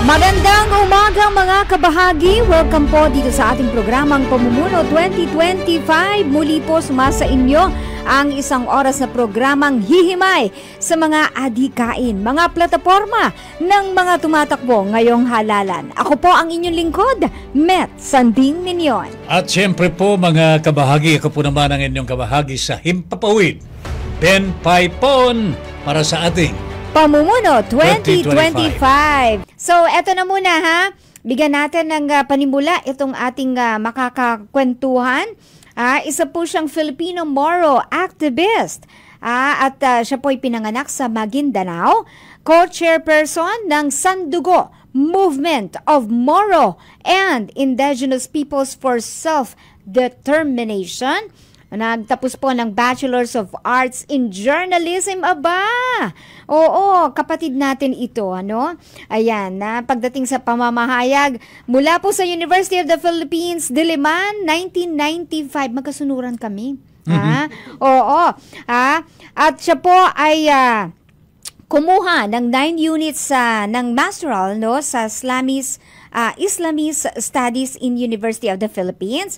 Magandang umaga mga kabahagi. Welcome po dito sa ating programang Pamumuno 2025. Muli po sumasa inyo ang isang oras na programang hihimay sa mga adhikain, mga plataforma ng mga tumatakbo ngayong halalan. Ako po ang inyong lingkod, Met Sanding Minion. At siyempre po mga kabahagi, ako po naman ang inyong kabahagi sa Himpapawid, Ben Paipon, para sa ating Pamumuno 2025. So, eto na muna ha. Bigyan natin ng panimula itong ating makakakwentuhan. Isa po siyang Filipino-Moro activist. At siya po'y pinanganak sa Maguindanao. Co-chairperson ng Sandugo Movement of Moro and Indigenous Peoples for Self-Determination. Nagtapos po ng Bachelors of Arts in Journalism. Aba! Oo, kapatid natin ito, ano? Ayan, pagdating sa pamamahayag, mula po sa University of the Philippines, Diliman, 1995. Magkasunuran kami. Oo. At siya po ay kumuha ng 9 units ng masteral sa Islamist Studies in University of the Philippines.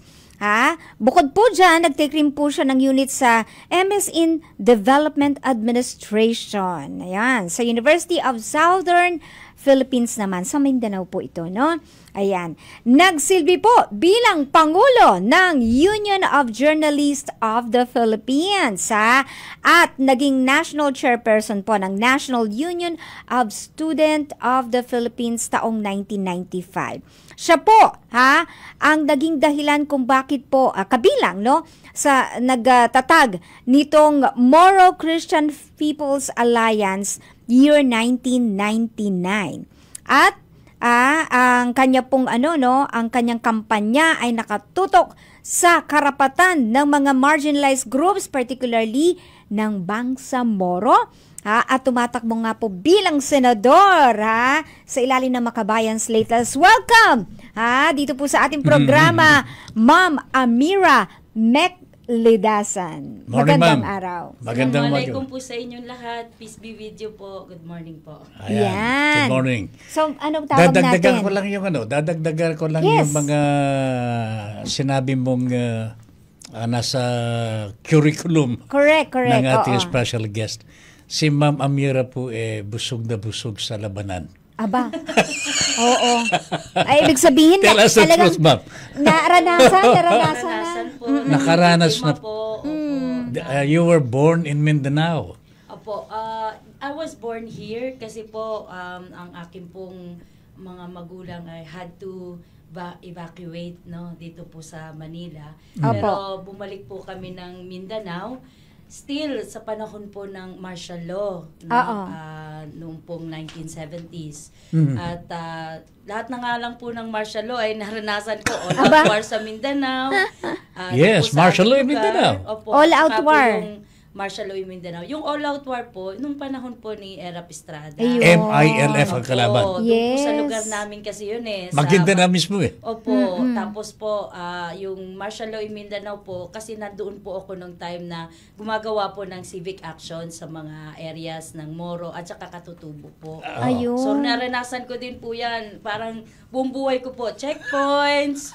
Bukod po dyan, nag-take rin po siya ng unit sa MS in Development Administration. Ayan, sa University of Southern Philippines naman. Sa Mindanao po ito, no? Ayan. Nagsilbi po bilang Pangulo ng Union of Journalists of the Philippines. At naging National Chairperson po ng National Union of Students of the Philippines taong 1995. Siya po, ang naging dahilan kung bakit po kabilang, no, sa nagtatag nitong Moro Christian People's Alliance year 1999. At ang kanya pong ang kanyang kampanya ay nakatutok sa karapatan ng mga marginalized groups, particularly ng Bangsa Moro. At tumatakbo nga po bilang senador sa ilalim ng Makabayan Slate. Welcome dito po sa ating programa, Ma'am Amira Meclidasan. Magandang araw. Magandang Assalamualaikum po sa inyong lahat. Peace be with you po. Good morning po. Ayan. Good morning. So, anong tawag natin? Dadagdagan ko lang yung mga sinabi mong nasa curriculum. Correct. Ng ating special guest. Si Ma'am Amira po busog na busog sa labanan. Aba. Oo. Ay, ibig sabihin Tell us the truth, Ma'am. Naranasan po. Nakaranas na po. You were born in Mindanao. Opo. I was born here kasi po ang aking pong mga magulang ay had to evacuate dito po sa Manila. Pero bumalik po kami ng Mindanao. Still, sa panahon po ng martial law, noong pong 1970s. At lahat na nga lang po ng martial law ay naranasan ko. All out war sa Mindanao. Yes, martial law in Mindanao. Opo, all out war. Martial law in Mindanao. Yung all out war po, nung panahon po ni Erap Estrada. MILF ang kalaban. Doon po sa lugar namin kasi yun Maguindanao mismo Opo. Tapos po, yung martial law in Mindanao po, kasi nandoon po ako nung time na gumagawa po ng civic action sa mga areas ng Moro at saka Katutubo po. Ayun. So naranasan ko din po yan. Parang buong buhay ko po, checkpoints,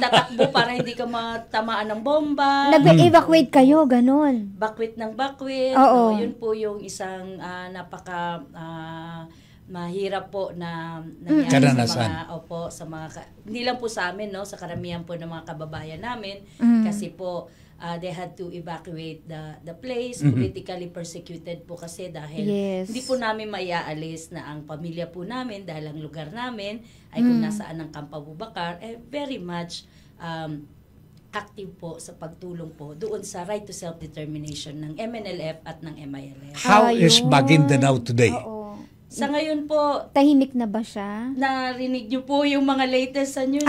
tatakbo para hindi ka matamaan ng bomba. Nag-evacuate kayo, ganun. Bakwit ng bakwit. Yun po yung isang mahirap po na nangyari sa mga hindi lang po sa amin, sa karamihan po ng mga kababayan namin, kasi po they had to evacuate the place. Politically persecuted po kasi dahil hindi po namin maiaalis na ang pamilya po namin, dahil ang lugar namin ay kung nasaan ang Camp Abubakar, very much active po sa pagtulong po doon sa right to self-determination ng MNLF at ng MILF. How is Maguindanao today? Sa ngayon po, tahimik na ba siya? Narinig niyo po yung mga latest sa news.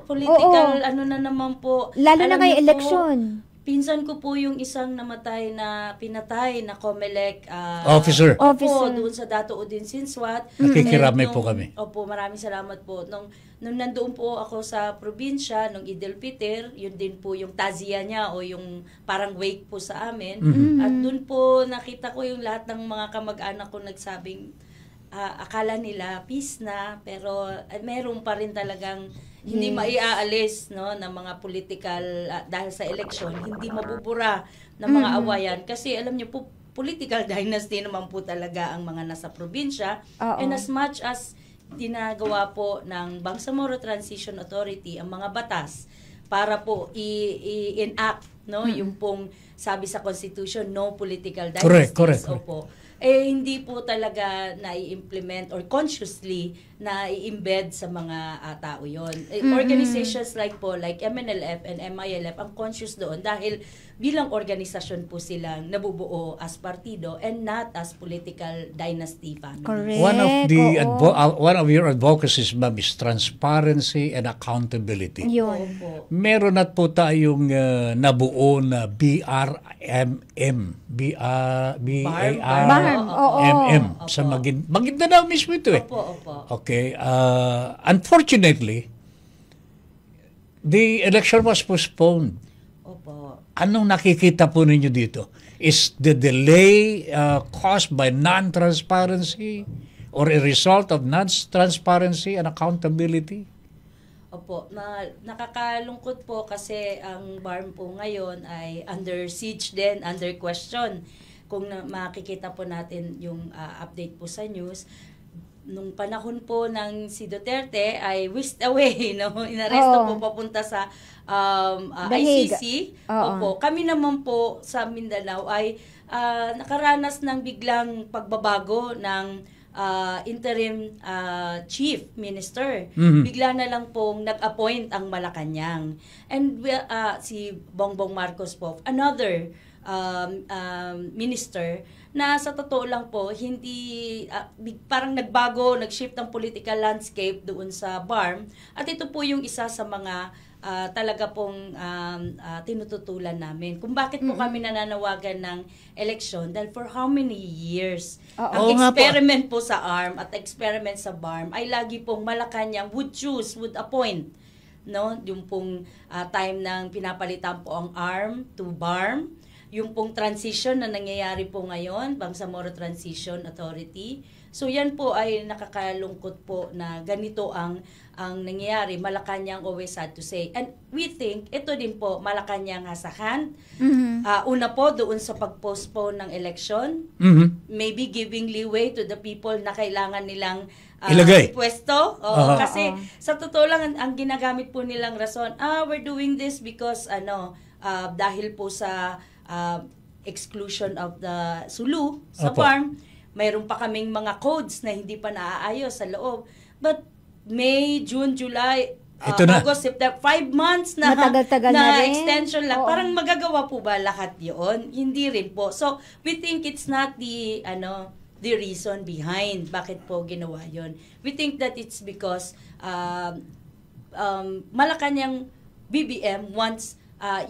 Political, na naman po. Lalo na ngayong eleksyon. Pinsan ko po yung isang pinatay na COMELEC officer. Doon sa Dato Udinsin SWAT. Nakikiramay po kami. Opo, maraming salamat po. Nung nandoon po ako sa probinsya, nung Idil Peter, yun din po yung tazia niya o yung parang wake po sa amin. At doon po nakita ko yung lahat ng mga kamag-anak ko nagsabing, akala nila peace na, pero meron pa rin talagang hindi maiaalis, no, ng mga political dahil sa election, hindi mabubura ng mga awayan kasi alam niyo po, political dynasty naman po talaga ang mga nasa probinsya. And as much as ginagawa po ng Bangsamoro Transition Authority ang mga batas para po i-enact, no, yung pong sabi sa Constitution, no political dynasties. Correct. Opo. Hindi po talaga na-i-implement or consciously na-i-embed sa mga tao yon. Organizations like MNLF and MILF ang conscious doon dahil bilang organisasyon po silang nabubuo as partido and not as political dynasty family. Correct. One of your advocacies, ma'am, is transparency and accountability. Yun. Opo. Meron na po tayong nabuo na BRMM. BARM. MM sa Maguindanao mismo ito eh. Opo. Okay. Unfortunately, the election was postponed. Opo. Anong nakikita po ninyo dito? Is the delay caused by non-transparency or a result of non-transparency and accountability? Opo, nakakalungkot po kasi ang BARM po ngayon ay under siege din, under question. Kung makikita po natin yung update po sa news, nung panahon po ng si Duterte ay whisked away, no? Inaresto po papunta sa ICC. Opo, kami naman po sa Mindanao ay nakaranas ng biglang pagbabago ng interim chief minister. Bigla na lang pong nag-appoint ang Malacanang. And si Bongbong Marcos po, another minister na sa totoo lang po hindi parang nag-shift ang political landscape doon sa BARM at ito po yung isa sa mga talaga pong tinututulan namin kung bakit po kami nananawagan ng eleksyon dahil for how many years ang experiment po sa ARM at experiment sa BARM ay lagi pong Malacanang would appoint, no, yung pong time ng pinapalitan po ang ARM to BARM, yung pong transition na nangyayari po ngayon, Bangsamoro Transition Authority. So yan po ay nakakalungkot po na ganito ang nangyayari. Malacanang always had to say. And we think, ito din po, Malacanang has a hand. Una po, doon sa pag-postpone ng election, maybe giving leeway to the people na kailangan nilang ilagay pwesto. Kasi sa totoo lang, ang ginagamit po nilang rason, we're doing this because dahil po sa exclusion of the Sulu sa farm, mayroon pa kaming mga codes na hindi pa naaayos sa loob. But May, June, July, August, September, 5 months na matagal-tagal na rin. Extension lang. Parang magagawa po ba lahat yun? Hindi rin po. So, we think it's not the reason behind bakit po ginawa yun. We think that it's because Malacanang BBM wants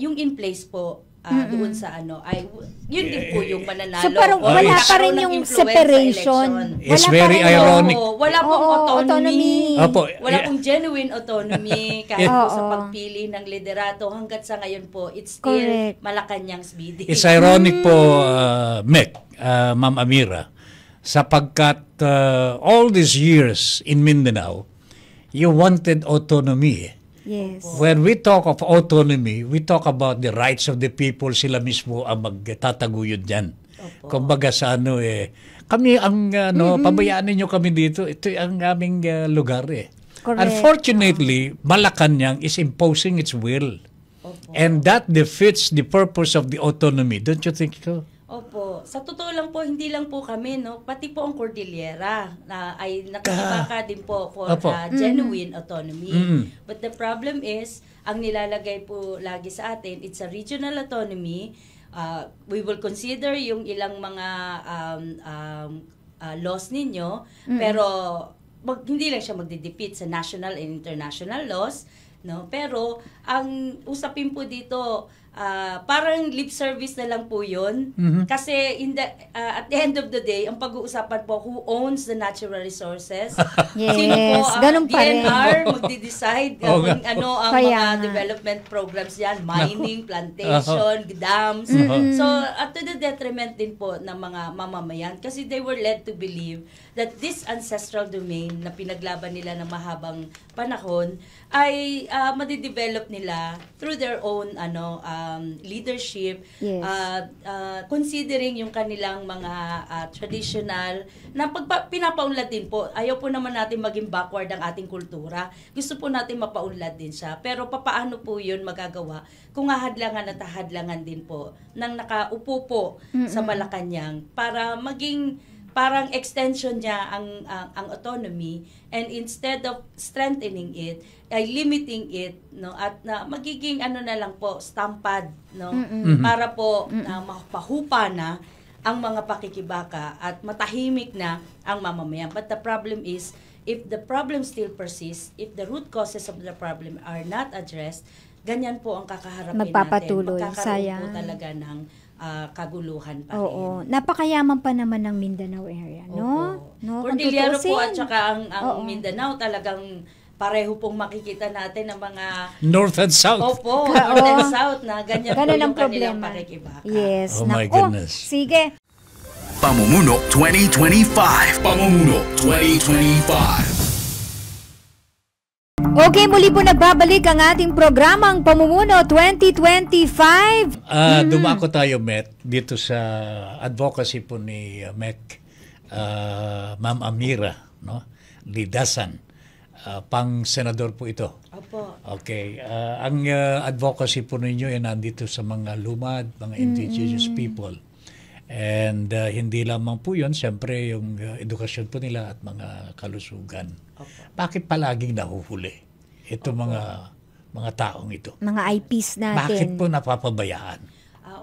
yung in place po doon sa ay yun din po yung mananalo. So parang wala pa rin yung separation. It's very ironic. Wala pong autonomy. Wala pong genuine autonomy kahit po sa pagpili ng liderato hanggat sa ngayon po it's still Malacanang's bidding. It's ironic po, Ma'am Amira, sapagkat all these years in Mindanao, you wanted autonomy. Yes. When we talk of autonomy, we talk about the rights of the people. Sila mismo ang magtataguyod dyan. Kumbaga sa kami ang pabayaan ninyo kami dito. Ito ang aming lugar Correct. Unfortunately, Malacanang is imposing its will. And that defeats the purpose of the autonomy. Don't you think so? Opo. Sa totoo lang po, hindi lang po kami, no? Pati po ang Cordillera na ay nakikibaka din po for genuine autonomy. But the problem is, ang nilalagay po lagi sa atin, it's a regional autonomy. We will consider yung ilang mga laws ninyo, pero hindi lang siya magdidefeat sa national and international laws. No, pero ang usapin po dito parang lip service na lang po yun. Kasi at the end of the day, ang pag-uusapan po who owns the natural resources. Yes, Sino po ganun pa rin. DNR magde-decide kung ano ang Kaya mga nga. development programs yan, mining, plantation, dams. So at to the detriment din po ng mga mamamayan kasi they were led to believe that this ancestral domain na pinaglaban nila ng mahabang panahon ay madidevelop nila through their own leadership, Yes. considering yung kanilang mga traditional na pinapaunlad din po. Ayaw po naman natin maging backward ang ating kultura. Gusto po natin mapaunlad din siya. Pero papaano po yun magagawa kung hahadlangan at hahadlangan din po ng nakaupo po sa Malacanang para maging parang extension niya ang autonomy, and instead of strengthening it ay limiting it, no, at na magiging na lang po stampad, no, para po mapahupa na ang mga pakikibaka at matahimik na ang mamamayan. But the problem is, if the problem still persists, if the root causes of the problem are not addressed, ganyan po ang kakaharapin Magpapatuloy. natin. Magkakaroon Sayang. po talaga ng kaguluhan pa rin. Oo. Napakayaman pa naman ng Mindanao area, no? Opo. No, kung Cordillera po tutuusin. at saka ang Oo. Mindanao talagang pareho pong makikita natin ng mga North and South. Opo, North and South na ganyan po Ganun ang yung kanilang problema. pakikibaka. Yes. Oh my Naku, goodness. sige. Pamumuno 2025. Pamumuno 2025. Okay, muli po nagbabalik ang ating programang Pamumuno 2025. Dumako tayo, Met, dito sa advocacy po ni MEC, Ma'am Amira, no? Lidasan. Pang senador po ito. Opo. Okay. Ang advocacy po ninyo ay nandito sa mga lumad, mga indigenous people. And hindi lamang po yun, siyempre yung edukasyon po nila at mga kalusugan. Bakit palaging nahuhuli ito mga taong ito? Mga IPs natin. Bakit po napapabayaan?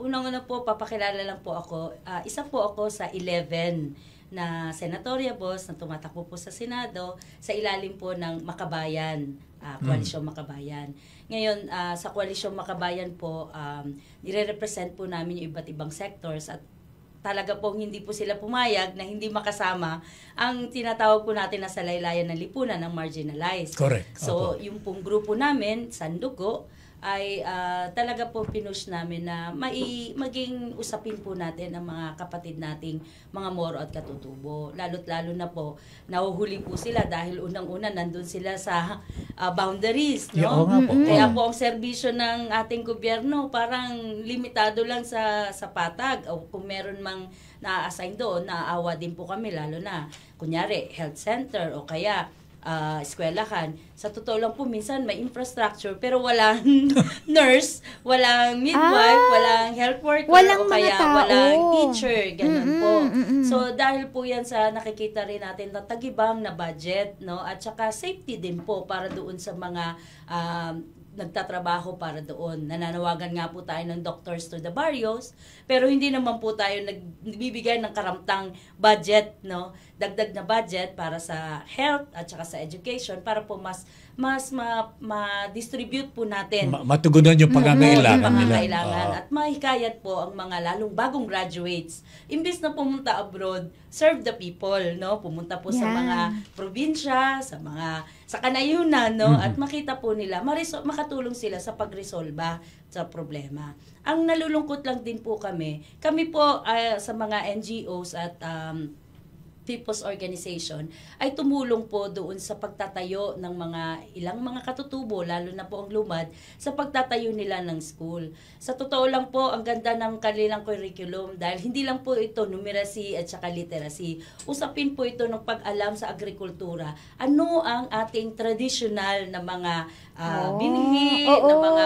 Unang-una po, papakilala lang po ako. Isa po ako sa 11 na senatorial boss na tumatakbo po sa Senado sa ilalim po ng Makabayan, Koalisyong Makabayan. Ngayon, sa Koalisyong Makabayan po, nire-represent po namin yung iba't ibang sectors at talaga pong hindi po sila pumayag na hindi makasama ang tinatawag po natin na salaylayan ng lipunan ng marginalized. Correct. So, Opo. yung pong grupo namin, Sandugo, ay talaga po pinush namin na maging usapin po natin ang mga kapatid nating mga Moro at Katutubo. Lalo't-lalo na po, nahuhuli po sila dahil unang-una nandun sila sa boundaries, no? Oo nga po. Kaya po ang serbisyo ng ating gobyerno parang limitado lang sa patag o kung meron mang na-assign doon, naaawa din po kami lalo na kunyari health center o kaya eskwelahan. Sa totoo lang po, minsan may infrastructure pero walang nurse, walang midwife, walang health worker, Walang o kaya mga tao. walang teacher, ganun po. So, dahil po yan sa nakikita rin natin na tagibang na budget, no? At saka safety din po para doon sa mga nagtatrabaho para doon. Nananawagan nga po tayo ng doctors to the barrios, pero hindi naman po tayo nagbibigay ng karamtang budget, no? Dagdag na budget para sa health at saka sa education para po mas ma-distribute po natin. Matugunan yung pangangailangan nila. Pangangailangan at mahikayat po ang mga lalong bagong graduates. Imbis na pumunta abroad, serve the people, no? Pumunta po sa Yeah. mga probinsya, sa kanayunan, no? At makita po nila, makatulong sila sa pagresolba sa problema. Ang nalulungkot lang din po kami po sa mga NGOs at people's organization ay tumulong po doon sa pagtatayo ng ilang mga katutubo, lalo na po ang lumad, sa pagtatayo nila ng school. Sa totoo lang po, ang ganda ng kanilang curriculum dahil hindi lang po ito numeracy at saka literacy. Usapin po ito ng pag-alam sa agrikultura. Ano ang ating traditional na mga binhi, na mga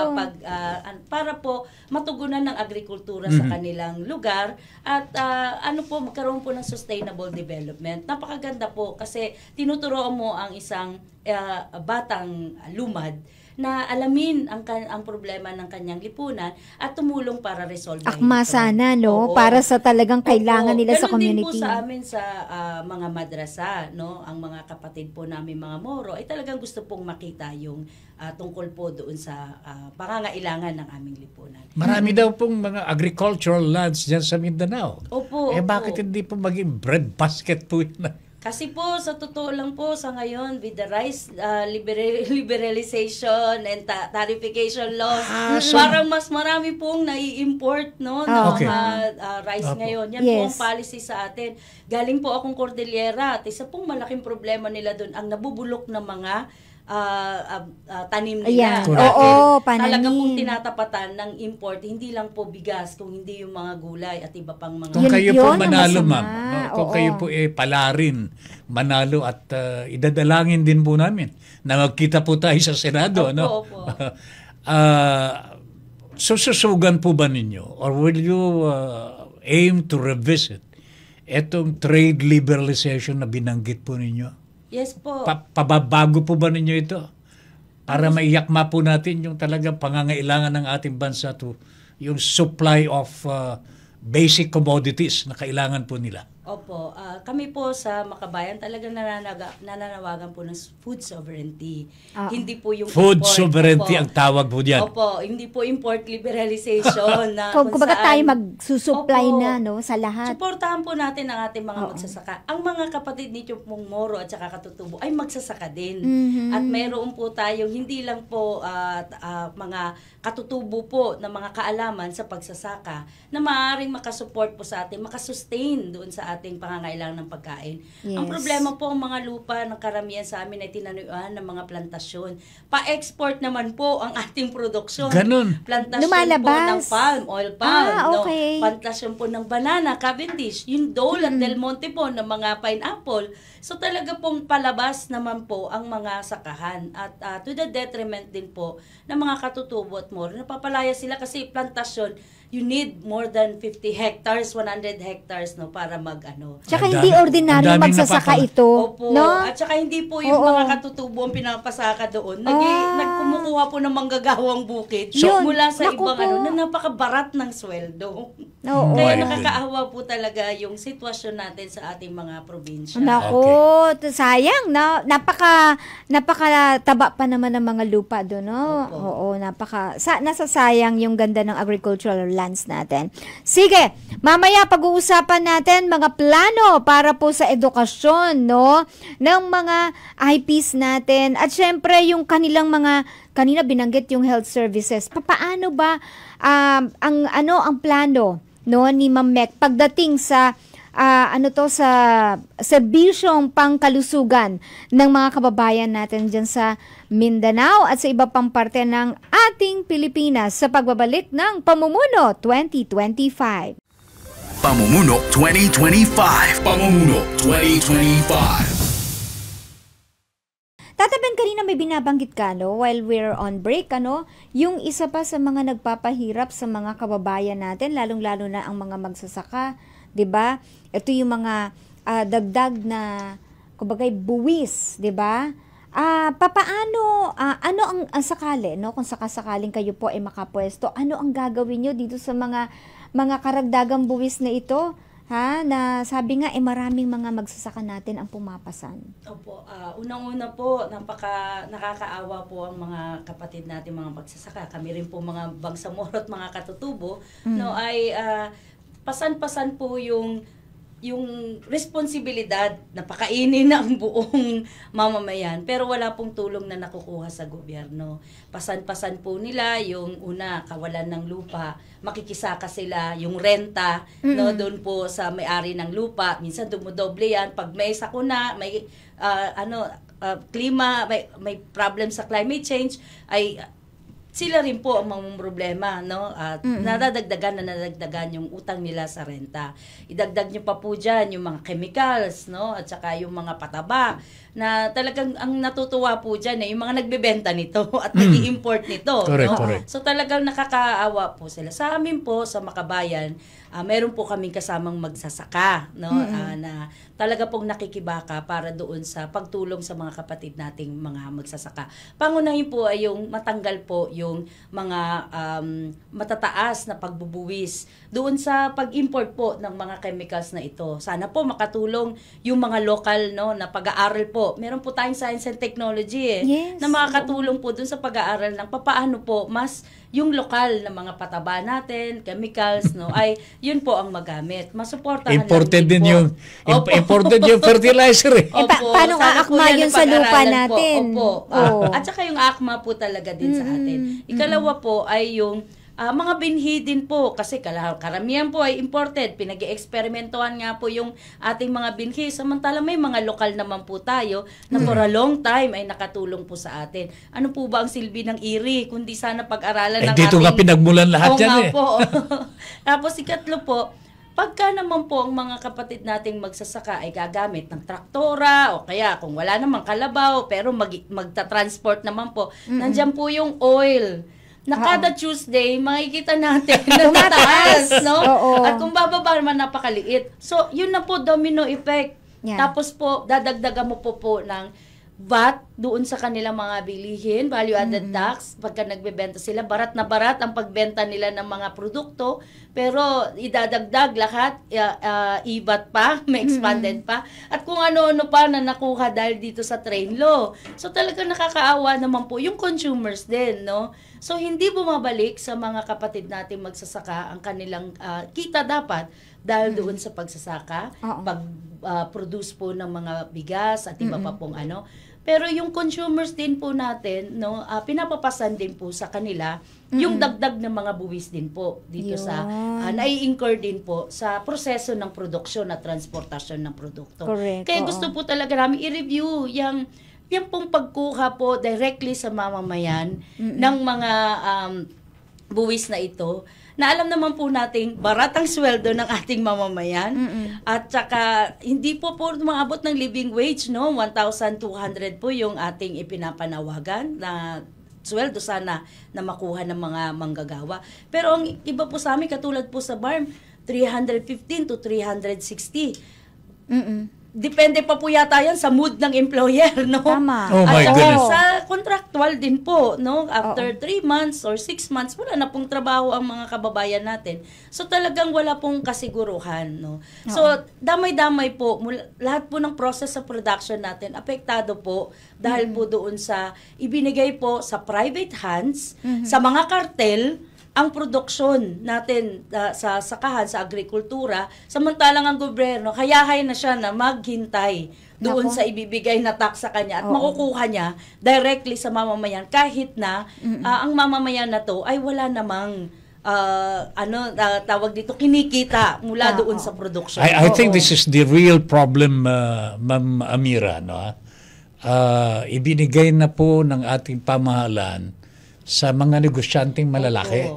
para po matugunan ng agrikultura sa kanilang lugar at magkaroon po ng sustainable development. Napakaganda po kasi tinuturoan mo ang isang batang lumad na alamin ang problema ng kanyang lipunan at tumulong para resolve Akma ito. sana, no? Oo. Para sa talagang kailangan nila sa Ganun din po community. sa amin sa mga madrasa, no? Ang mga kapatid po namin mga Moro ay talagang gusto pong makita yung tungkol po doon sa pangangailangan ng aming lipunan. Marami daw pong mga agricultural lands dyan sa Mindanao. Opo. Bakit hindi po maging bread basket po yun? Kasi po, sa totoo lang po, sa ngayon, with the rice liberalization and tarification laws, parang mas marami pong nai-import, no, na Okay. mga rice ngayon. Yan po ang policy sa atin. Galing po akong Cordillera at isa pong malaking problema nila doon, ang nabubulok na mga tanim nila. Ayan. Oo, pananim. Talaga pong tinatapatan ng import, hindi lang po bigas, kung hindi yung mga gulay at iba pang mga... Kung kayo po Yun ang manalo, masama. ma'am, no? Kung Oo. kayo po palarin, manalo at idadalangin din po namin na magkita po tayo sa Senado. Opo, ano? opo. Sususugan po ba ninyo or will you aim to revisit etong trade liberalization na binanggit po ninyo? Yes po. Pababago po ba ninyo ito? Para maiyakma po natin yung talagang pangangailangan ng ating bansa to yung supply of basic commodities na kailangan po nila. Opo, kami po sa Makabayan talagang nananawagan po ng food sovereignty. Hindi po yung Food import. sovereignty Opo. ang tawag po diyan. Opo, hindi po import liberalization na Kumbaga tayo magsusupply Opo. na, no, sa lahat. Suportahan po natin ang ating mga magsasaka. Ang mga kapatid ni Chupong Moro at saka Katutubo ay magsasaka din. At mayroon po tayong hindi lang po mga katutubo po na mga kaalaman sa pagsasaka na maaaring makasupport po sa atin, makasustain doon sa ating pangangailangan ng pagkain. Yes. Ang problema po, ang mga lupa ng karamihan sa amin ay tinanuyuan ng mga plantasyon. Pa-export naman po ang ating produksyon. Ganun. Plantasyon Lumalabas. po ng palm, oil palm. Okay. No? Plantasyon po ng banana, Cavendish, yung Dole at Del Monte po ng mga pineapple. So talaga pong palabas naman po ang mga sakahan. At to the detriment din po ng mga katutubo at Moro. Napapalaya sila kasi plantasyon, you need more than 50 hectares, 100 hectares, no, para Tsaka Ang hindi dami- ordinaryo ang daming magsasaka napapala- ito, Opo. no? At saka hindi po yung Oo. mga katutubo ang pinapasaka doon. Nagkumukuha po ng manggagawang bukid Yun. mula sa Naku ibang po. na napakabarat ng sweldo. Oo. Kaya My nakakaawa po talaga yung sitwasyon natin sa ating mga probinsya. Nako, sayang na napakataba pa naman ng mga lupa doon, no? Opo. Oo, nasasayang yung ganda ng agricultural lands natin. Sige, mamaya pag-uusapan natin mga plano para po sa edukasyon, no, ng mga IPs natin at syempre yung kanilang mga kanina binanggit yung health services. Paano ba ang plano, no, ni Ma'am Mek pagdating sa sa serbisyong pangkalusugan ng mga kababayan natin dyan sa Mindanao at sa iba pang parte ng ating Pilipinas sa pagbabalik ng Pamumuno 2025. Pamumuno 2025. Pamumuno 2025. Tata Ben, kanina may binabanggit ka, no, while we're on break, yung isa pa sa mga nagpapahirap sa mga kababayan natin, lalong-lalo na ang mga magsasaka, 'di ba? Ito yung mga dagdag na kumbaga buwis, 'di ba? Papaano ano ang sakali, no, kung sakasakaling kayo po ay makapwesto, ano ang gagawin niyo dito sa mga karagdagang buwis na ito? Na sabi nga maraming mga magsasaka natin ang pumapasan. Opo, unang-una po, nakakaawa po ang mga kapatid natin mga magsasaka. Kami rin po mga bangsamoro at mga katutubo, no, ay pasan-pasan po yung responsibilidad na pakainin ng buong mamamayan, pero wala pong tulong na nakukuha sa gobyerno. Pasan-pasan po nila yung una, kawalan ng lupa, makikisaka sila, yung renta, no, doon po sa may-ari ng lupa, minsan dumudoble yan, pag may sakuna, may klima, may problem sa climate change, ay sila rin po ang mga problema, no? At nadadagdagan yung utang nila sa renta. Idagdag nyo pa po dyan yung mga chemicals, no? At saka yung mga pataba na talagang ang natutuwa po dyan yung mga nagbebenta nito at nag-i-import nito. Correct, no? correct. So talagang nakakaawa po sila. Sa amin po, sa Makabayan, meron po kaming kasamang magsasaka, no? Na talaga pong nakikibaka para doon sa pagtulong sa mga kapatid nating mga magsasaka. Pangunahin po ay yung matanggal po yung mga matataas na pagbubuwis doon sa pag-import po ng mga chemicals na ito. Sana po makatulong yung mga local, no, na pag-aaral po. Meron po tayong science and technology Yes. na makakatulong po doon sa pag-aaral ng papaano po mas yung lokal na mga pataba natin, chemicals, no, ay yun po ang magamit. Masuportahan Imported lang din po. yung imported yung fertilizer eh. Opo, paano sana po aakma yan yun ang sa lupa pag-aralan natin? Po. Opo. Oo. At saka yung akma po talaga din sa atin. Ikalawa po ay yung mga binhi din po kasi karamihan po ay imported. Pinag-i-eksperimentuhan nga po yung ating mga binhi. Samantala may mga lokal naman po tayo na for a long time ay nakatulong po sa atin. Ano po ba ang silbi ng IRI? Kundi sana pag-aralan ng Dito nga pinagmulan lahat yan eh. po. Tapos ikatlo po, pagka naman po ang mga kapatid nating magsasaka ay gagamit ng traktora o kaya kung wala namang kalabaw pero magta-transport naman po, nandyan po yung oil. Na kada Tuesday, makikita natin na tataas, no? Oo. At kung bababa naman, napakaliit. So, yun na po, domino effect. Yeah. Tapos po, dadagdagan mo po ng VAT doon sa kanilang mga bilihin, value-added tax, pagka nagbebenta sila, barat na barat ang pagbenta nila ng mga produkto, pero idadagdag lahat, i-VAT pa, may expanded pa, at kung ano-ano pa na nakuha dahil dito sa train law. So talagang nakakaawa naman po yung consumers din, no? So hindi bumabalik sa mga kapatid natin magsasaka ang kanilang kita dapat dahil doon sa pagsasaka, pag-produce po ng mga bigas at iba pa pong ano. Pero yung consumers din po natin, no, pinapapasan din po sa kanila yung dagdag ng mga buwis din po dito sa nai-incur din po sa proseso ng produksyon at transportasyon ng produkto. Correct. Kaya gusto po talaga namin i-review yung pong pagkuha po directly sa mamamayan ng mga buwis na ito, na alam naman po nating barat ang sweldo ng ating mamamayan at saka hindi po umaabot ng living wage, no? 1,200 po yung ating ipinapanawagan na sweldo sana na makuha ng mga manggagawa. Pero ang iba po sa amin, katulad po sa BARM, 315 to 360. Depende pa po yata yan sa mood ng employer, no? Tama. Oh my At goodness. sa contractual din po, no? After 3 months or 6 months, wala na pong trabaho ang mga kababayan natin. So talagang wala pong kasiguruhan, no? So damay-damay po, lahat po ng process sa production natin, apektado po dahil po doon sa ibinigay po sa private hands, sa mga kartel, ang produksyon natin sa sakahan, sa agrikultura, samantalang ang gobyerno, hayahay na siya na maghintay doon sa ibibigay na tax sa kanya at makukuha niya directly sa mamamayan kahit na ang mamamayan na to ay wala namang tawag dito, kinikita mula doon sa produksyon. I think this is the real problem, Ma'am Amira, no? Ibinigay na po ng ating pamahalaan sa mga negosyanteng malalaki.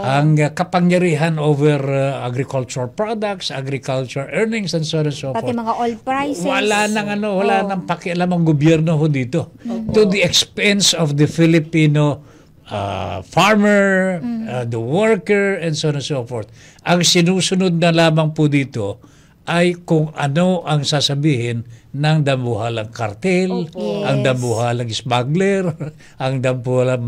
Ang kapangyarihan over agricultural products, agriculture earnings, and so on and so forth. Pati mga oil prices. Wala nang pakialam ang gobyerno ho dito. To the expense of the Filipino farmer, the worker, and so on and so forth. Ang sinusunod na lamang po dito ay kung ano ang sasabihin ng dambuhalang kartel, ang dambuhalang smuggler, ang dambuhalang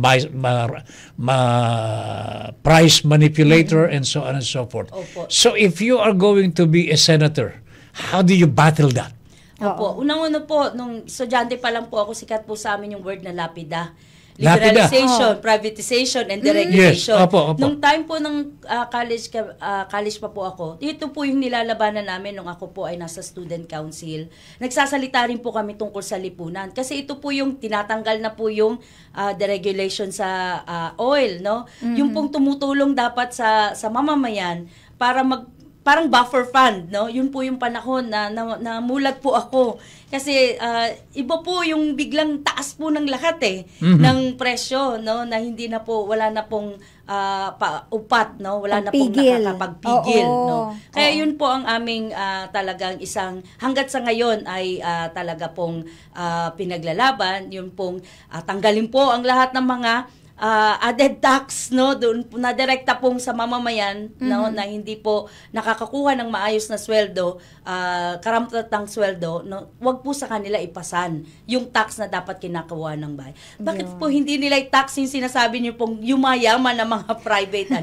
price manipulator, and so on and so forth. So if you are going to be a senator, how do you battle that? Opo. Unang-una po, nung estudyante pa lang po ako, sikat po sa amin yung word na lapida. Lapida. Liberalization, privatization, and deregulation. Yes. Opo. Nung time po ng college pa po ako, ito po yung nilalabanan namin nung ako po ay nasa student council. Nagsasalita rin po kami tungkol sa lipunan. Kasi ito po yung tinatanggal na po yung deregulation sa oil, no? Yung pong tumutulong dapat sa mamamayan para parang buffer fund, no? Yun po yung panahon na namulat po ako. Kasi iba po yung biglang taas po ng lahat ng presyo, no? Na hindi na po, wala na pong upat, no? Wala na pong nakakapagpigil, no? Kaya yun po ang aming talagang isang, hanggat sa ngayon ay talaga pong pinaglalaban, yun pong tanggalin po ang lahat ng mga added tax, no, doon na direkta pong sa mamamayan, no, na hindi po nakakakuha ng maayos na sweldo, karamtatang sweldo, no, wag po sa kanila ipasan yung tax na dapat kinakakuha ng bahay. Bakit po hindi nila i-tax yung sinasabi niyo pong yumayaman na mga private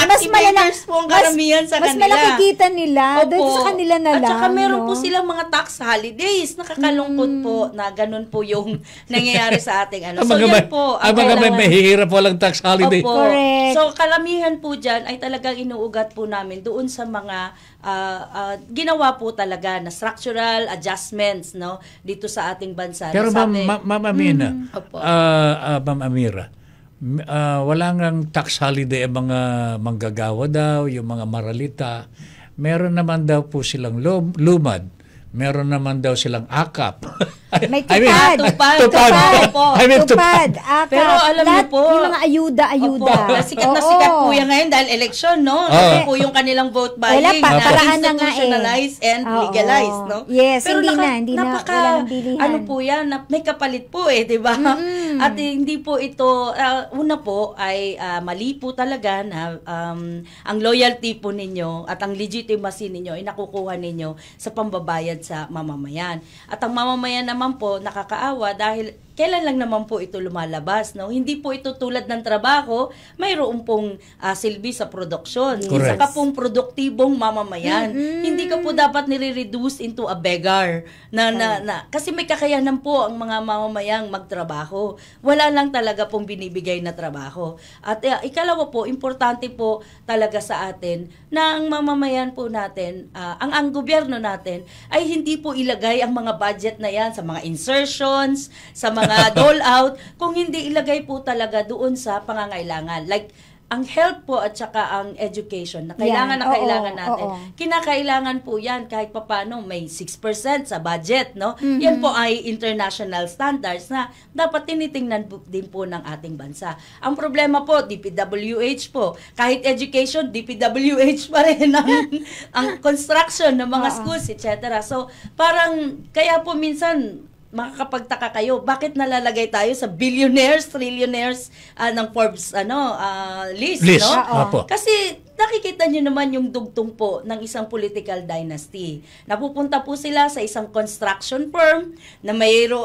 mas malaki po ang karamihan sa kanila. Mas malaki kita nila doon sa kanila na lang. At saka meron po silang mga tax holidays. Nakakalungkot po na ganun po yung nangyayari sa ating So yan po. Mahihirap walang tax holiday. Opo. Correct. So, kalamihan po dyan ay talagang inuugat po namin doon sa mga ginawa po talaga na structural adjustments, no, dito sa ating bansa. Pero Ma'am Amina, Ma'am Amira, wala ngang tax holiday ang mga manggagawa daw, yung mga maralita. Meron naman daw po silang lumad. Meron naman daw silang akap. May tupad. Tupad. Akap. Pero alam niyo po, yung mga ayuda. Sikat na sikat po yan ngayon dahil election, no? Kasi po yung kanilang vote buying na institutionalized and legalized, no? Yes, pero hindi na walang bilihan. Ano po yan, may kapalit po di ba? At hindi po ito, una po ay mali po talaga na ang loyalty po ninyo at ang legitimacy ninyo ay nakukuha ninyo sa pambabayad sa mamamayan. At ang mamamayan naman po nakakaawa dahil kailan lang naman po ito lumalabas, no? Hindi po ito tulad ng trabaho, mayroon pong silbi sa produksyon. Isa ka pong produktibong mamamayan. Hindi ka po dapat nire-reduce into a beggar na kasi may kakayanan po ang mga mamamayang magtrabaho. Wala lang talaga pong binibigay na trabaho. At ikalawa po, importante po talaga sa atin na ang mamamayan po natin, ang gobyerno natin ay hindi po ilagay ang mga budget na yan sa mga insertions, sa mga dole out, kung hindi ilagay po talaga doon sa pangangailangan. Like, ang health po at saka ang education na kailangan natin. Kinakailangan po yan kahit papano may 6% sa budget, no? Yan po ay international standards na dapat tinitingnan din po ng ating bansa. Ang problema po, DPWH po. Kahit education, DPWH pa rin ang construction ng mga schools, etc. So, parang, kaya po minsan, makakapagtaka kayo, bakit nalalagay tayo sa billionaires, trillionaires ng Forbes list, no? Kasi nakikita niyo naman yung dugtong po ng isang political dynasty. Napupunta po sila sa isang construction firm na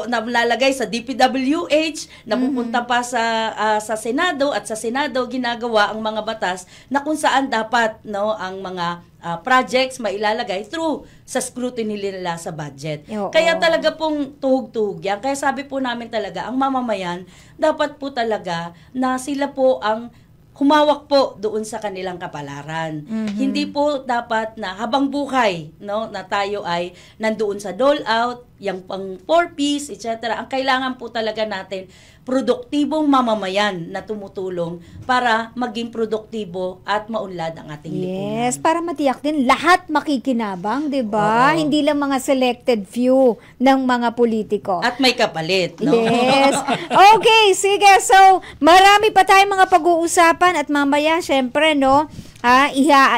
nalalagay sa DPWH, napupunta pa sa Senado at sa Senado ginagawa ang mga batas na kung saan dapat ang mga projects mailalagay through sa scrutiny nila sa budget. Kaya talaga pong tuhog-tuhog yan. Kaya sabi po namin talaga, ang mamamayan, dapat po talaga na sila po ang humawak po doon sa kanilang kapalaran. Hindi po dapat na habang buhay, no, na tayo ay nandoon sa dole out, yung pang 4Ps, etc. Ang kailangan po talaga natin, produktibong mamamayan na tumutulong para maging produktibo at maunlad ang ating lipunan. Yes, para matiyak din lahat makikinabang, 'di ba? Hindi lang mga selected few ng mga politiko. At may kapalit, no? Yes. Okay, sige. So, marami pa tayong mga pag-uusapan at mamaya syempre, no,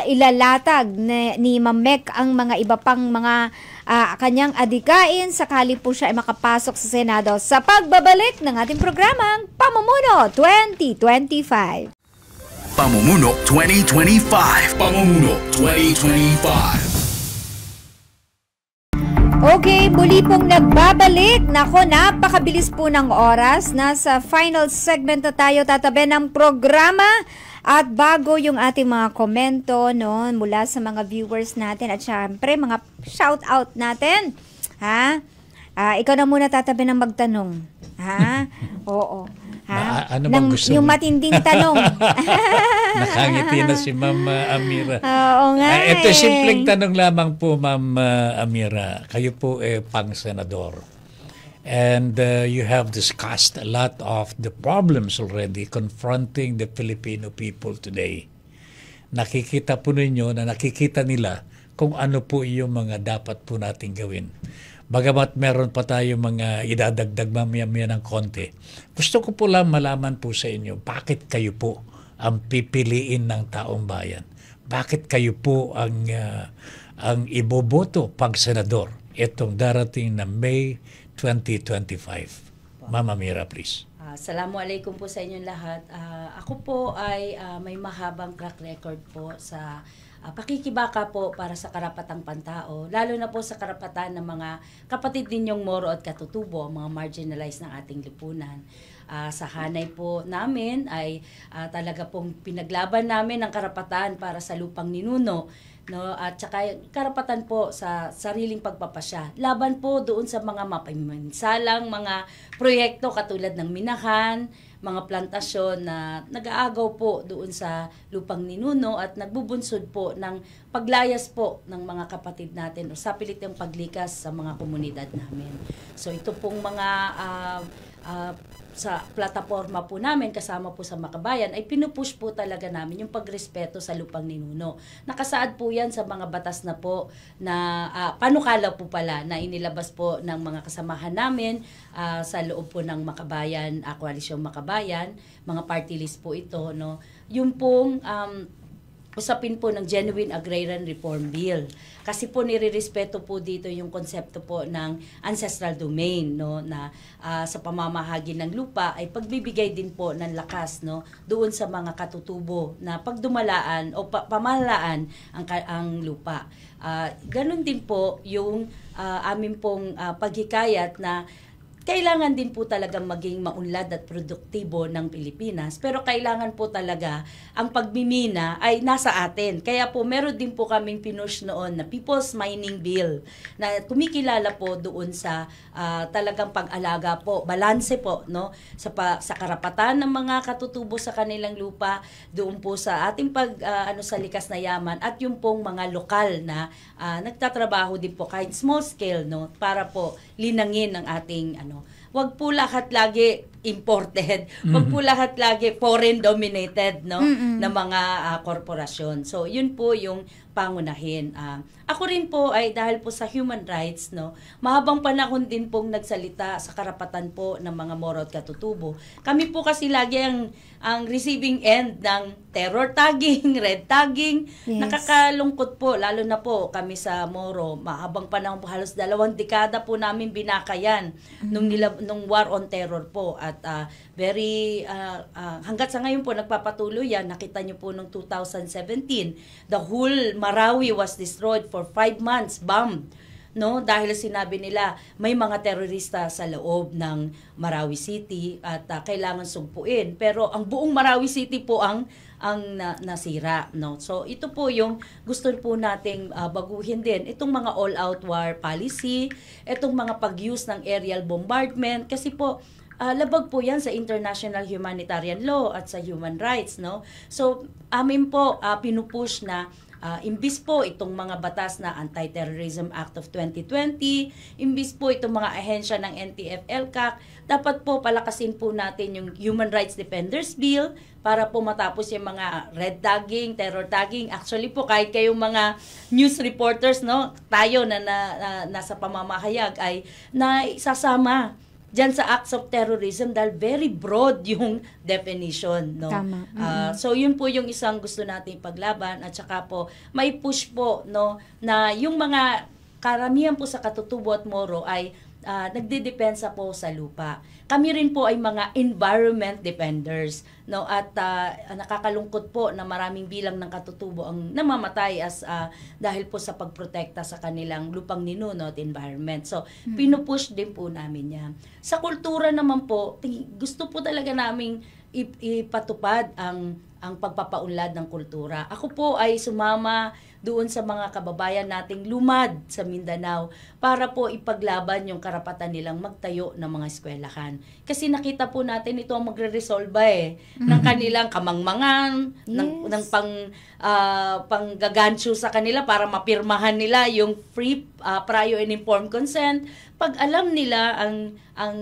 ilalatag ni Ma'am Mek ang mga iba pang mga kanyang adikain sakali po siya ay makapasok sa Senado sa pagbabalik ng ating programang Pamumuno 2025. Pamumuno 2025. Pamumuno 2025. Okay, muli pong nagbabalik. Nako, napakabilis po ng oras. Nasa final segment na tayo tatabi ng programa. At bago yung ating mga komento mula sa mga viewers natin at syempre mga shout out natin. Ikaw na muna tatabi ng magtanong. Oo. Ano bang gusto yung matinding tanong. Nakangiti na si Ma'am Amira. Oo nga. Ito simpleng tanong lamang po, Ma'am Amira. Kayo po pang-senador. And you have discussed a lot of the problems already confronting the Filipino people today. nakikita po ninyo na nakikita nila kung ano po yung mga dapat po natin gawin. Bagamat meron pa tayo mga idadagdag mamaya ng konti, gusto ko po lang malaman po sa inyo, bakit kayo po ang pipiliin ng taong bayan? Bakit kayo po ang iboboto pag senador itong darating na May 2025? Mama Mira, please. Assalamualaikum po sa inyong lahat. Ako po ay may mahabang track record po sa pakikibaka po para sa karapatang pantao, lalo na po sa karapatan ng mga kapatid ninyong Moro at Katutubo, mga marginalized ng ating lipunan. Sa hanay po namin ay talaga pong pinaglaban namin ang karapatan para sa lupang ninuno, no, at saka karapatan po sa sariling pagpapasya. Laban po doon sa mga mapaminsalang mga proyekto katulad ng minahan, mga plantasyon na nag-aagaw po doon sa lupang ninuno at nagbubunsod po ng paglayas po ng mga kapatid natin o sa pilitang paglikas sa mga komunidad namin. So ito pong mga sa plataforma po namin kasama po sa Makabayan ay pinupush po talaga namin yung pagrespeto sa lupang ninuno. Nakasaad po yan sa mga batas na po na panukala po pala na inilabas po ng mga kasamahan namin sa loob po ng Makabayan, Koalisyong Makabayan, mga party list po ito, no. Yung pong usapin po ng Genuine Agrarian Reform Bill. Kasi po nirirespeto po dito yung konsepto po ng ancestral domain, no, na sa pamamahagi ng lupa ay pagbibigay din po ng lakas, no, doon sa mga katutubo na pagdumalaan o pamahalaan ang lupa. Ganun din po yung amin pong paghikayat na kailangan din po talagang maging maunlad at produktibo ng Pilipinas. Pero kailangan po talaga ang pagmimina ay nasa atin. Kaya po meron din po kaming pinush noon na People's Mining Bill na kumikilala po doon sa talagang pag-alaga po, balanse po, no, sa karapatan ng mga katutubo sa kanilang lupa, doon po sa ating sa likas na yaman at yung pong mga lokal na nagtatrabaho din po kahit small scale, no, para po linangin ang ating wag po lahat lagi imported, wag po lahat lagi foreign dominated, no, na mga korporasyon. So yun po yung pangunahin. Ako rin po ay dahil po sa human rights, no, mahabang panahon din pong nagsalita sa karapatan po ng mga Moro at Katutubo. Kami po kasi lagi ang receiving end ng terror tagging, red tagging. Yes. Nakakalungkot po, lalo na po kami sa Moro, mahabang panahon po, halos 2 dekada po namin binakayan nung war on terror po. At very hanggat sa ngayon po nagpapatuloy yan. Nakita niyo po noong 2017, the whole Marawi was destroyed for 5 months, bombed, no, dahil sinabi nila may mga terorista sa loob ng Marawi City at kailangan sugpuin. Pero ang buong Marawi City po ang nasira, no. So ito po yung gusto po nating baguhin din, itong mga all-out war policy, itong mga pag-use ng aerial bombardment, kasi po labag po yan sa international humanitarian law at sa human rights, no. So amin po pinupush na imbis po itong mga batas na Anti-Terrorism Act of 2020, imbis po itong mga ahensya ng NTF-ELCAC, dapat po palakasin po natin yung Human Rights Defenders Bill para po matapos yung mga red tagging, terror tagging. Actually po, kahit kayong mga news reporters, no, tayo na nasa pamamahayag ay naisasama diyan sa acts of terrorism dahil very broad yung definition, no. Tama. So yun po yung isang gusto nating paglaban at saka po may push po, no, na yung mga karamihan po sa Katutubo at Moro ay nagdedepensa po sa lupa. Kami rin po ay mga environment defenders, no, at nakakalungkot po na maraming bilang ng Katutubo ang namamatay dahil po sa pagprotekta sa kanilang lupang ninuno at environment. So pinupush din po namin yan. Sa kultura naman po, gusto po talaga naming ipatupad ang pagpapaunlad ng kultura. Ako po ay sumama doon sa mga kababayan nating lumad sa Mindanao para po ipaglaban yung karapatan nilang magtayo ng mga eskwelahan. Kasi nakita po natin ito ang magre-resolve ng kanilang kamangmangan, yes, ng panggagancho sa kanila para mapirmahan nila yung free, prior and informed consent. Pag alam nila ang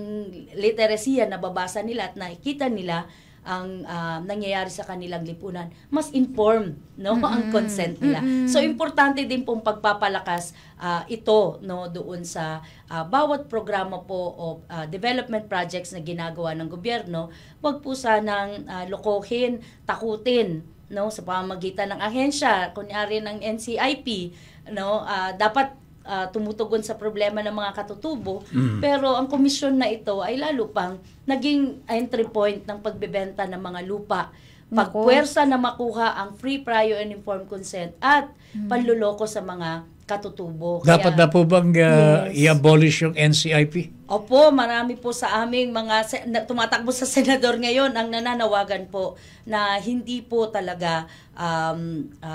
literacy na babasa nila at nakikita nila, nangyayari sa kanilang lipunan, mas informed, no, ang consent nila. So importante din pong pagpapalakas ito, no, doon sa bawat programa po o development projects na ginagawa ng gobyerno. Wag po sanang lokohin, takutin, no, sa pamamagitan ng ahensya, kunyari ng NCIP, no, dapat tumutugon sa problema ng mga katutubo, pero ang komisyon na ito ay lalo pang naging entry point ng pagbebenta ng mga lupa, pagpuwersa na makuha ang free, prior, and informed consent at panluloko sa mga katutubo. Dapat na po bang i-abolish yung NCIP? Opo, marami po sa aming mga tumatakbo sa senador ngayon ang nananawagan po na hindi po talaga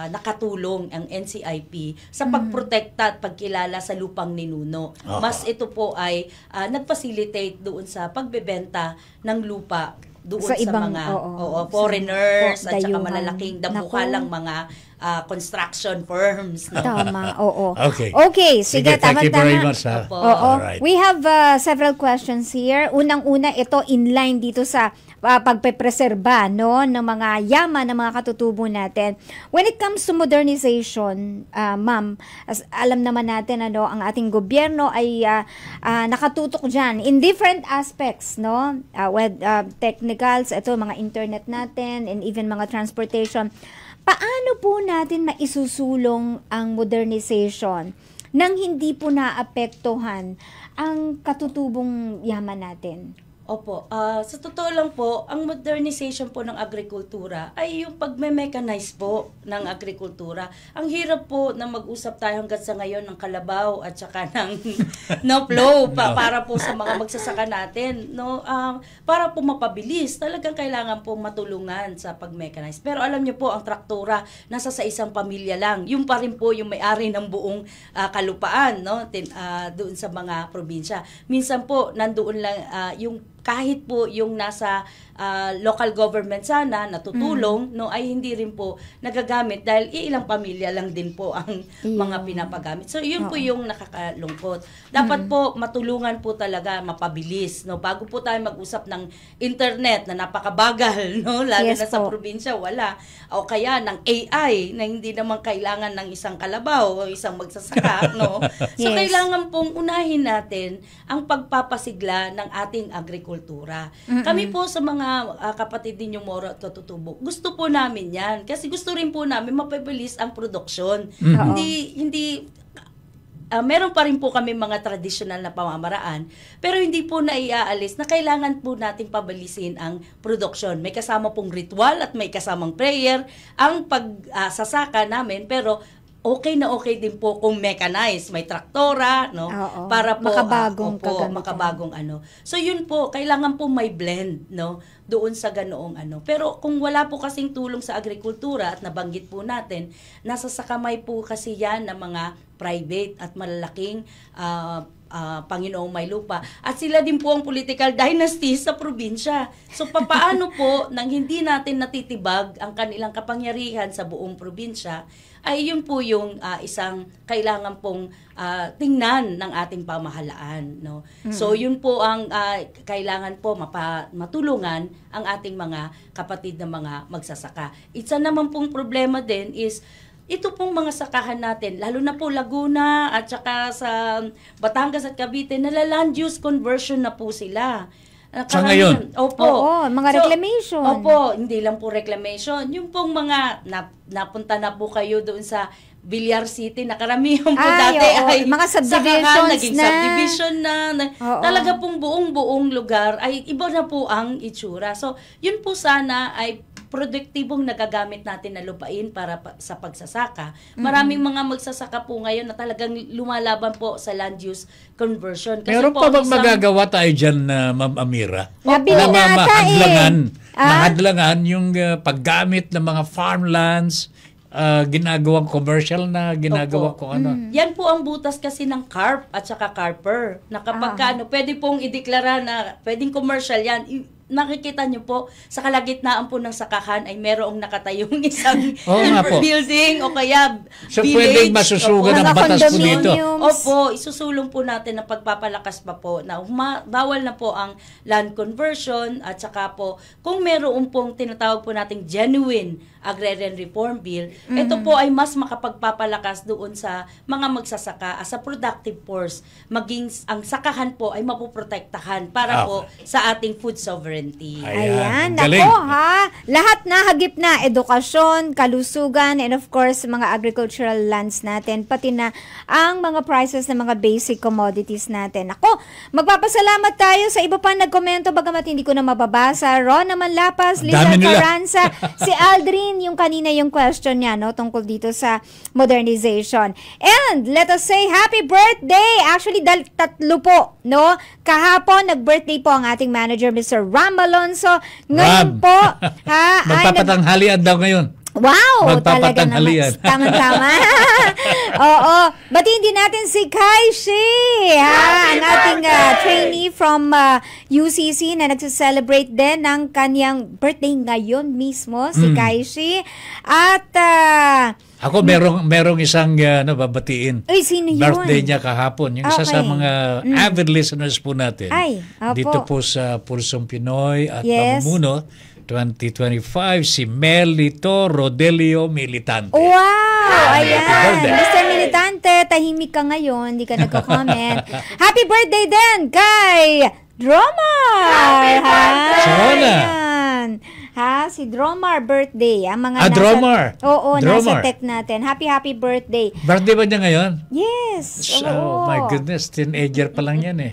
nakatulong ang NCIP sa pagprotekta at pagkilala sa lupang ninuno. Mas ito po ay nag-facilitate doon sa pagbebenta ng lupa doon sa ibang, mga foreigners at saka malalaking dambuhalang mga construction firms. No? Tama, oo. Okay, sige, thank you very much. Right. We have several questions here. Unang-una, ito in line dito sa pagpepreserba, no, ng mga yaman ng mga katutubo natin. When it comes to modernization, ma'am, alam naman natin ang ating gobyerno ay nakatutok diyan in different aspects, no? With technicals, ito mga internet natin and even mga transportation. Paano po natin maisusulong ang modernization nang hindi po naapektuhan ang katutubong yaman natin? Opo. Sa totoo lang po, ang modernization po ng agrikultura ay yung pagme-mechanize po ng agrikultura. Ang hirap po na mag-usap tayo hanggang sa ngayon ng kalabaw at saka ng plow para po sa mga magsasaka natin. No? Para po mapabilis, talagang kailangan po matulungan sa pag-mechanize. Pero alam niyo po, ang traktora nasa sa isang pamilya lang. Yung pa rin po yung may-ari ng buong kalupaan, no? Doon sa mga probinsya. Minsan po, nandoon lang yung kahit po yung nasa local government sana natutulong, no, ay hindi rin po nagagamit dahil ilang pamilya lang din po ang mga pinapagamit. So yun po yung nakakalungkot. Dapat po matulungan po talaga, mapabilis, no, bago po tayo mag-usap ng internet na napakabagal, no, lalo na sa probinsya wala, o kaya ng AI na hindi naman kailangan ng isang kalabaw o isang magsasaka, no. So kailangan pong unahin natin ang pagpapasigla ng ating agrikultura. Kami po sa mga kapatid din yung Moro at Katutubo, gusto po namin yan. Kasi gusto rin po namin mapabilis ang produksyon. Hindi meron pa rin po kami mga traditional na pamamaraan, pero hindi po naiaalis na kailangan po natin pabilisin ang produksyon. May kasama pong ritual at may kasamang prayer ang pagsasaka namin, pero okay na okay din po kung mechanized, may traktora, no? Para po makabagong ano. So yun po, kailangan po may blend, no? Doon sa ganoong ano. Pero kung wala po kasing tulong sa agrikultura at nabanggit po natin, nasa sakamay po kasi yan ng mga private at malalaking Panginoong may lupa. At sila din po ang political dynasty sa probinsya. So papaano po nang hindi natin natitibag ang kanilang kapangyarihan sa buong probinsya, ay yun po yung isang kailangan pong tingnan ng ating pamahalaan, no. So yun po ang kailangan po matulungan ang ating mga kapatid na mga magsasaka. Isa naman pong problema din is ito pong mga sakahan natin, lalo na po Laguna at saka sa Batangas at Cavite, nala-land use conversion na po sila. Sa ngayon? Opo. Mga reclamation. Opo, hindi lang po reclamation. Yung pong mga napunta na po kayo doon sa Villar City, na karamihan po dati ay mga subdivisions naging subdivision na. Talaga pong buong lugar ay iba na po ang itsura. So, yun po sana ay produktibong nagagamit natin na lupain para sa pagsasaka. Maraming mga magsasaka po ngayon na talagang lumalaban po sa land use conversion. Kasi meron pa bang magagawa tayo dyan, Ma'am Amira? Nabili na mahadlangan yung paggamit ng mga farmlands, ginagawang commercial na ginagawa ko ano. Yan po ang butas kasi ng CARP at saka CARPER. Na kapag pwede pong ideklara na pwedeng commercial yan, makikita nyo po, sa kalagitnaan po ng sakahan ay merong nakatayong isang nga po. building o kaya So, village. pwedeng masusugan Opo. ng batas po Condominium. dito. Opo, isusulong po natin na pagpapalakas pa po na bawal na po ang land conversion at saka po kung meron pong tinatawag po nating genuine agrarian reform bill, ito po ay mas makapagpapalakas doon sa mga magsasaka as a productive force. Maging ang sakahan po ay mapoprotektahan para po sa ating food sovereignty. Ayan, galing. nako ha. Lahat na hagip na, edukasyon, kalusugan, and of course, mga agricultural lands natin, pati na ang mga prices ng mga basic commodities natin. Ako, magpapasalamat tayo sa iba pa nagkomento, bagamat hindi ko na mababasa. Ron naman Lapas, Lisa Dami nila. Carranza, si Aldrin, yung kanina yung question niya, no, tungkol dito sa modernization. And let us say happy birthday! Actually, tatlo po, no? Kahapon, nag-birthday po ang ating manager, Mr. Ram Alonso. Ngayon Ram. po, ha? Magpapatanghalian daw ngayon. Wow! Talaga naman. Magpapatanghalian. Tama-tama. Oo. Batiin din natin si Kai Shi, ha? Ang ating trainee from UCC na nagse-celebrate din ng kanyang birthday ngayon mismo, si Kai Shi. At, Ako merong isang babatiin. uy, sino yun? Birthday niya kahapon. Yung isa sa Okay. mga avid listeners po natin. Ay, opo. Dito po sa Pulsong Pinoy at Yes. Pamumuno 2025, si Melito Rodelio Militante. Wow! Happy Ayan. birthday. Mr. Militante, tahimik ka ngayon. Hindi ka nagko-comment. Happy birthday din kay Dromar! Ha? Si Rona. Ayan. Ha? Si Dromar birthday. Ang mga Dromar. Oo, Dromar. nasa tech natin. Happy birthday. Birthday ba niya ngayon? Yes. Oh Oo. my goodness, teenager pa lang yan eh.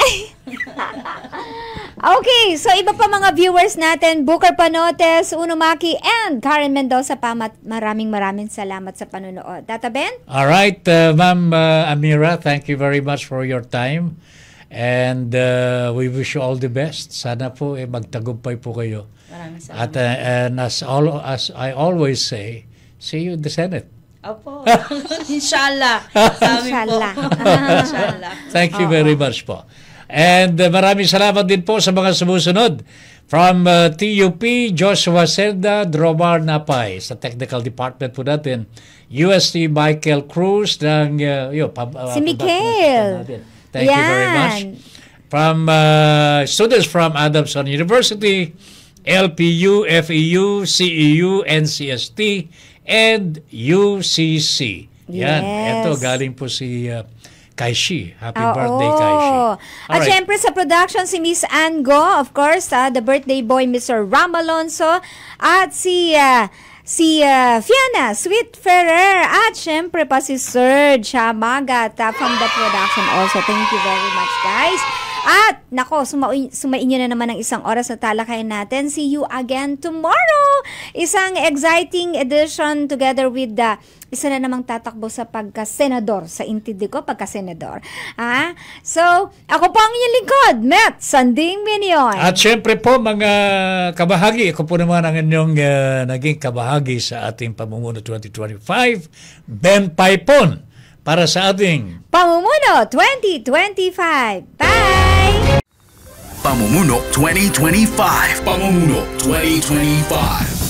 Okay, so iba pa mga viewers natin, Booker Panotes, Uno Maki, and Karen Mendoza pa. Maraming salamat sa panonood. Tata Ben? All right, Ma'am Amira, thank you very much for your time. And we wish you all the best. Sana po magtagumpay po kayo. Maraming At salamat. and as I always say, see you in the Senate. Opo. Inshallah. Sa amin po. Inshallah. Inshallah. Thank you very much po. And maraming salamat din po sa mga sumusunod. From TUP, Joshua Seda, Dromar Napay. Sa technical department po natin, UST Michael Cruz ng Si Michael. Thank you very much. From students from Adamson University, LPU, FEU, CEU, NCST, and UCC. Yan. Yes. Ito, galing po si Kai Shi. Happy Oo. birthday, Kai Shi. At Alright. syempre sa production, si Miss Ann Go, of course, the birthday boy, Mr. Ram Alonso, at si Fiona Sweet Ferrer, at syempre pa si Serge Magat from the production also. Thank you very much, guys. At, nako, sumain nyo na naman ng isang oras na talakayan natin. See you again tomorrow! Isang exciting edition together with isa na namang tatakbo sa pagka-senador. Sa intindi ko, pagka-senador. So, ako po ang inyong lingkod, Met Sanding Minion. At syempre po, mga kabahagi, ako po naman ang inyong naging kabahagi sa ating Pamumuno 2025, Ben Paipon, para sa ating Pamumuno 2025. Bye! Pamumuno 2025. Pamumuno 2025.